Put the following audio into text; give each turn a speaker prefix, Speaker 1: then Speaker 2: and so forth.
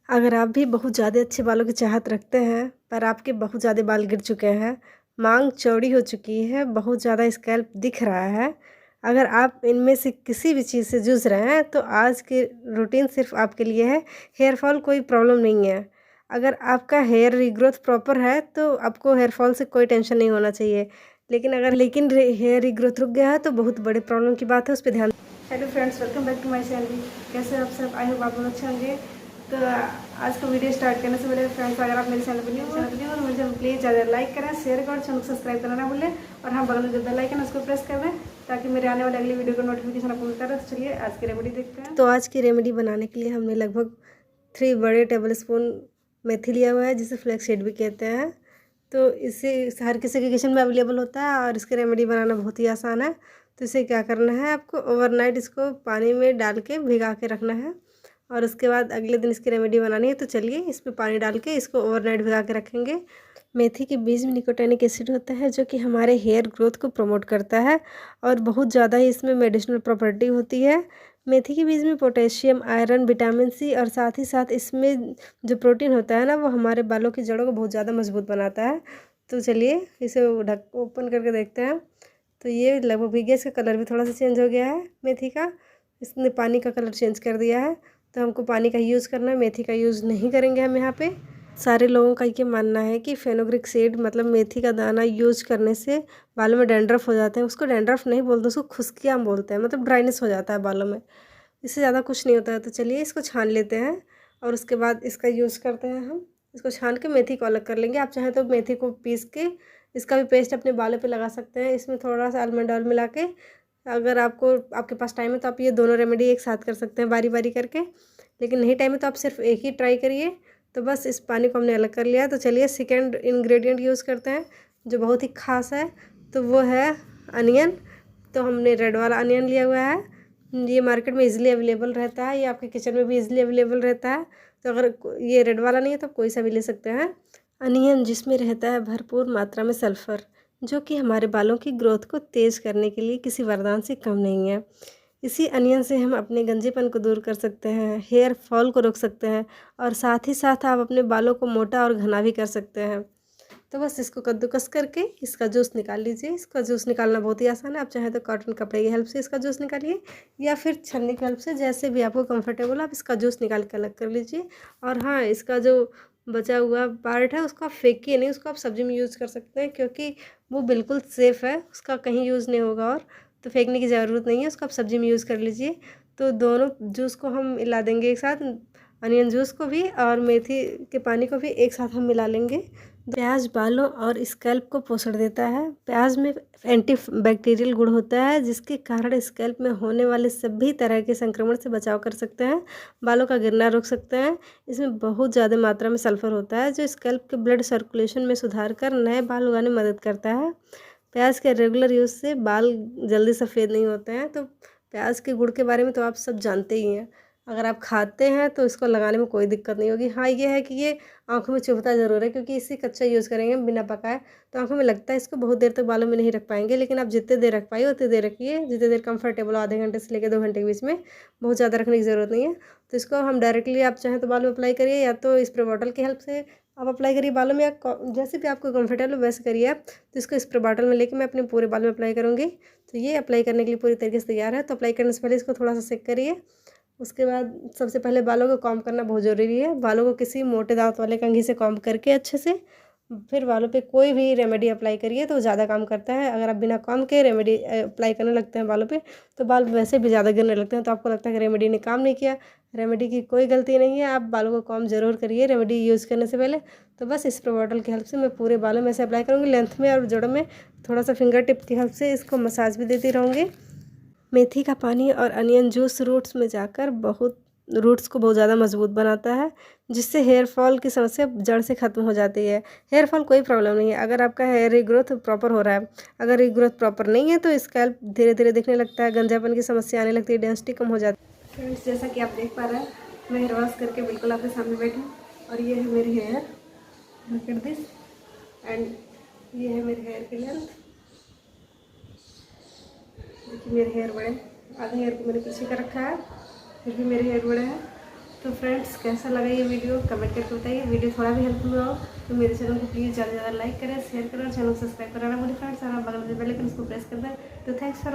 Speaker 1: अगर आप भी बहुत ज़्यादा अच्छे बालों की चाहत रखते हैं पर आपके बहुत ज़्यादा बाल गिर चुके हैं, मांग चौड़ी हो चुकी है, बहुत ज़्यादा स्कैल्प दिख रहा है, अगर आप इनमें से किसी भी चीज़ से जूझ रहे हैं तो आज की रूटीन सिर्फ आपके लिए है। हेयर फॉल कोई प्रॉब्लम नहीं है। अगर आपका हेयर रीग्रोथ प्रॉपर है तो आपको हेयर फॉल से कोई टेंशन नहीं होना चाहिए। लेकिन हेयर रीग्रोथ रुक गया है तो बहुत बड़े प्रॉब्लम की बात है, उस पर ध्यान। Hello friends, welcome back to my channel. कैसे हैं आप सब? आई होप आप बहुत अच्छे होंगे। तो आज का वीडियो स्टार्ट करने से पहले फ्रेंड्स, अगर आप मेरे चैनल पर न्यू हो तो मुझे प्लीज़ ज़्यादा लाइक करें, शेयर करें, चैनल को सब्सक्राइब करना ना भूलें और हाँ, बगल में जो बेल आइकन है उसको प्रेस कर दें ताकि मेरे आने वाले अगली वीडियो का नोटिफिकेशन आपको मिलता रहे। तो चलिए आज की रेमेडी देखते हैं। तो आज की रेमेडी बनाने के लिए हमने लगभग 3 बड़े टेबल स्पून मेथी लिया हुआ है, जिसे फ्लैक्ससीड भी कहते हैं। तो इसे हर किसी के किचन में अवेलेबल होता है और इसकी रेमेडी बनाना बहुत ही आसान है। तो इसे क्या करना है, आपको ओवरनाइट इसको पानी में डाल के भिगा के रखना है और उसके बाद अगले दिन इसकी रेमेडी बनानी है। तो चलिए इसमें पानी डाल के इसको ओवरनाइट भिगा के रखेंगे। मेथी के बीज में निकोटिनिक एसिड होता है जो कि हमारे हेयर ग्रोथ को प्रमोट करता है और बहुत ज़्यादा ही इसमें मेडिसिनल प्रॉपर्टी होती है। मेथी के बीज में पोटेशियम, आयरन, विटामिन सी और साथ ही साथ इसमें जो प्रोटीन होता है ना, वो हमारे बालों की जड़ों को बहुत ज़्यादा मजबूत बनाता है। तो चलिए इसे ओपन करके देखते हैं। तो ये लगभग भीग गया, इसका कलर भी थोड़ा सा चेंज हो गया है मेथी का। इसने पानी का कलर चेंज कर दिया है। तो हमको पानी का यूज़ करना है, मेथी का यूज़ नहीं करेंगे हम यहाँ पे। सारे लोगों का ये मानना है कि फेनुग्रीक सीड मतलब मेथी का दाना यूज करने से बालों में डैंड्रफ हो जाते हैं। उसको डैंड्रफ नहीं बोलते, उसको खुश्कियाँ बोलते हैं, मतलब ड्राइनेस हो जाता है बालों में। इससे ज़्यादा कुछ नहीं होता है। तो चलिए इसको छान लेते हैं और उसके बाद इसका यूज़ करते हैं हम। इसको छान के मेथी को अलग कर लेंगे। आप चाहें तो मेथी को पीस के इसका भी पेस्ट अपने बालों पे लगा सकते हैं। इसमें थोड़ा सा आलमंड ऑयल मिला के, अगर आपके पास टाइम है तो आप ये दोनों रेमेडी एक साथ कर सकते हैं बारी बारी करके। लेकिन नहीं टाइम है तो आप सिर्फ एक ही ट्राई करिए। तो बस इस पानी को हमने अलग कर लिया। तो चलिए सेकेंड इंग्रेडिएंट यूज़ करते हैं जो बहुत ही ख़ास है। तो वो है अनियन। तो हमने रेड वाला अनियन लिया हुआ है। ये मार्केट में इजीली अवेलेबल रहता है, ये आपके किचन में भी इजीली अवेलेबल रहता है। तो अगर ये रेड वाला नहीं है तो कोई सा भी ले सकते हैं। अनियन जिसमें रहता है भरपूर मात्रा में सल्फ़र, जो कि हमारे बालों की ग्रोथ को तेज़ करने के लिए किसी वरदान से कम नहीं है। इसी अनियन से हम अपने गंजेपन को दूर कर सकते हैं, हेयर फॉल को रोक सकते हैं और साथ ही साथ आप अपने बालों को मोटा और घना भी कर सकते हैं। तो बस इसको कद्दूकस करके इसका जूस निकाल लीजिए। इसका जूस निकालना बहुत ही आसान है। आप चाहें तो कॉटन कपड़े की हेल्प से इसका जूस निकालिए या फिर छन्नी की हेल्प से, जैसे भी आपको कंफर्टेबल, आप इसका जूस निकाल के अलग कर लीजिए। और हाँ, इसका जो बचा हुआ पार्ट है उसको आप फेंकिए नहीं, उसको आप सब्ज़ी में यूज़ कर सकते हैं क्योंकि वो बिल्कुल सेफ़ है, उसका कहीं यूज़ नहीं होगा और तो फेंकने की ज़रूरत नहीं है, उसको आप सब्ज़ी में यूज़ कर लीजिए। तो दोनों जूस को हम मिला देंगे एक साथ, अनियन जूस को भी और मेथी के पानी को भी एक साथ हम मिला लेंगे। प्याज बालों और स्कैल्प को पोषण देता है। प्याज में एंटी बैक्टीरियल गुण होता है जिसके कारण स्कैल्प में होने वाले सभी तरह के संक्रमण से बचाव कर सकते हैं, बालों का गिरना रोक सकते हैं। इसमें बहुत ज़्यादा मात्रा में सल्फर होता है जो स्कैल्प के ब्लड सर्कुलेशन में सुधार कर नए बाल उगाने में मदद करता है। प्याज के रेगुलर यूज़ से बाल जल्दी सफ़ेद नहीं होते हैं। तो प्याज के गुण के बारे में तो आप सब जानते ही हैं। अगर आप खाते हैं तो इसको लगाने में कोई दिक्कत नहीं होगी। हाँ, ये है कि ये आँखों में चुभता ज़रूर है क्योंकि इसे कच्चा यूज़ करेंगे बिना पकाए तो आँखों में लगता है इसको बहुत देर तक बालों में नहीं रख पाएंगे। लेकिन आप जितने देर रख पाइए उतनी देर रखिए, जितनी देर कंफर्टेबल हो, आधे घंटे से लेकर 2 घंटे के बीच में, बहुत ज़्यादा रखने की ज़रूरत नहीं है। तो इसको हम डायरेक्टली आप चाहें तो बालों में अप्लाई करिए या तो स्प्रे बॉटल की हेल्प से आप अप्लाई करिए बालों में, या जैसे भी आपको कंफर्टेबल हो वैसे करिए आप। तो इसको स्प्रे बॉटल में लेके मैं अपने पूरे बाल में अप्लाई करूँगी। तो ये अप्लाई करने के लिए पूरी तरीके से तैयार है। तो अप्लाई करने से पहले इसको थोड़ा सा सेक करिए। उसके बाद सबसे पहले बालों को कॉम्ब करना बहुत ज़रूरी है। बालों को किसी मोटे दांत वाले कंघी से कॉम्ब करके अच्छे से फिर बालों पे कोई भी रेमेडी अप्लाई करिए तो ज़्यादा काम करता है। अगर आप बिना कॉम्ब के रेमेडी अप्लाई करने लगते हैं बालों पे तो बाल वैसे भी ज़्यादा गिरने लगते हैं, तो आपको लगता है कि रेमेडी ने काम नहीं किया। रेमेडी की कोई गलती नहीं है, आप बालों को कॉम्ब ज़रूर करिए रेमेडी यूज़ करने से पहले। तो बस स्प्रे बॉटल की हेल्प से मैं पूरे बालों में से अप्लाई करूँगी, लेंथ में और जड़ों में। थोड़ा सा फिंगर टिप की हेल्प से इसको मसाज भी देती रहूँगी। मेथी का पानी और अनियन जूस रूट्स में जाकर रूट्स को बहुत ज़्यादा मजबूत बनाता है, जिससे हेयर फॉल की समस्या जड़ से ख़त्म हो जाती है। हेयर फॉल कोई प्रॉब्लम नहीं है अगर आपका हेयर रीग्रोथ प्रॉपर हो रहा है। अगर रीग्रोथ प्रॉपर नहीं है तो स्कैल्प धीरे धीरे दिखने लगता है, गंजापन की समस्या आने लगती है, डेंसिटी कम हो जाती है। फ्रेंड्स, जैसा कि आप देख पा रहे हैं, मैं हेयर वॉश करके बिल्कुल आपके सामने बैठी हूँ और ये है मेरी hair, look at this, and ये है मेरे हेयर की लेंथ। देखिए मेरे हेयर बड़े, आधे हेयर को मैंने पीछे कर रखा है, फिर भी मेरे हेयर बड़े हैं। तो फ्रेंड्स कैसा लगा ये वीडियो कमेंट करके बताइए। वीडियो थोड़ा भी हेल्पफुल हुआ हो तो मेरे चैनल को प्लीज़ ज़्यादा से ज़्यादा लाइक करें, शेयर करें और चैनल को सब्सक्राइब कराना बोले फ्रेंड्स। और आप बगल में बेल आइकन उसको प्रेस कर दें। तो थैंक्स फॉर